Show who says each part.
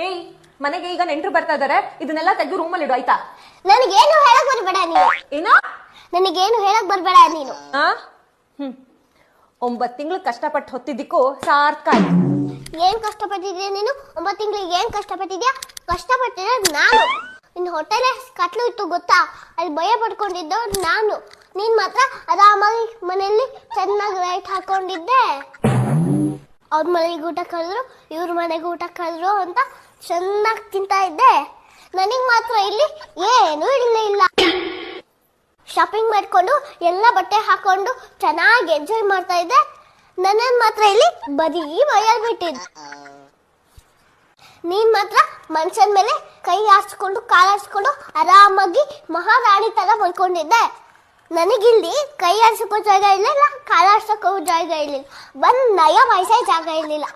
Speaker 1: ಏಯ್, ಮನೆಗೆ ಈಗ ನೆಂಟರು ಬರ್ತಾ ಇದಾರೆ, ಇದನ್ನೆಲ್ಲ ತೆಗೆದು ರೂಮಲ್ಲಿ ಇಡು ಆಯ್ತಾ?
Speaker 2: ನನಗೇನು ಹೇಳಕ್ ಬರ್ಬೇಡ ನೀನು.
Speaker 1: ಏನೋ
Speaker 2: ನನಗೇನು ಹೇಳಕ್ ಬರ್ಬೇಡ ನೀನು.
Speaker 1: 9 ತಿಂಗಳು ಕಷ್ಟಪಟ್ಟು ಹೊತ್ತಿದ್ದಕ್ಕೂ ಸಾರ್ಥಕ ಆಯ್ತು.
Speaker 2: ಏನ್ ಕಷ್ಟಪಟ್ಟಿದ್ಯಾ ನೀನು? 9 ತಿಂಗಳಿಗೆ ಏನ್ ಕಷ್ಟಪಟ್ಟಿದ್ಯಾ? ಕಷ್ಟಪಟ್ಟಿರೋದು ನಾನು. ನಿನ್ನ ಹೊಟ್ಟೆಲೆ ಕತ್ಲು ಇತ್ತು ಗೊತ್ತಾ? ಅಲ್ಲಿ ಭಯ ಪಡ್ಕೊಂಡಿದ್ದು ನಾನು. ನೀನ್ ಮಾತ್ರ ಆರಾಮಾಗಿ ಮನೆಯಲ್ಲಿ ಚೆನ್ನಾಗಿ ಲೈಟ್ ಹಾಕೊಂಡಿದ್ದೆ. ಅವ್ರ ಮನೆಗೆ ಊಟ ಕರೆದ್ರು, ಇವ್ರ ಮನೆಗೆ ಊಟ ಕರೆದ್ರು ಅಂತ ಚೆನ್ನಾಗಿ ತಿಂತಾ ಇದ್ದೆ. ನನಗ್ ಮಾತ್ರ ಇಲ್ಲಿ ಏನೂ ಇಲ್ಲ. ಶಾಪಿಂಗ್ ಮಾಡ್ಕೊಂಡು ಎಲ್ಲ ಬಟ್ಟೆ ಹಾಕೊಂಡು ಚೆನ್ನಾಗಿ ಎಂಜಾಯ್ ಮಾಡ್ತಾ ಇದ್ದೆ. ನನ್ನನ್ ಮಾತ್ರ ಇಲ್ಲಿ ಬರೀ ಬಯಲ್ ಬಿಟ್ಟಿದ್ದು. ನೀನ್ ಮಾತ್ರ ಮನುಷ್ಯನ ಮೇಲೆ ಕೈ ಹಾಸ್ಕೊಂಡು ಕಾಲು ಹಾಸ್ಕೊಂಡು ಆರಾಮಾಗಿ ಮಹಾರಾಣಿ ತರ ಮಲ್ಕೊಂಡಿದ್ದೆ. ನನಗಿಲ್ಲಿ ಕೈ ಹಾರ್ಸಕ್ಕೂ ಜಾಗ ಇರಲಿಲ್ಲ, ಕಾಲು ಹಾರ್ಸಕ್ಕೂ ಜಾಗ ಇರಲಿಲ್ಲ, 1 ನಯ ವಯಸ್ಸೇ ಜಾಗ ಇರಲಿಲ್ಲ.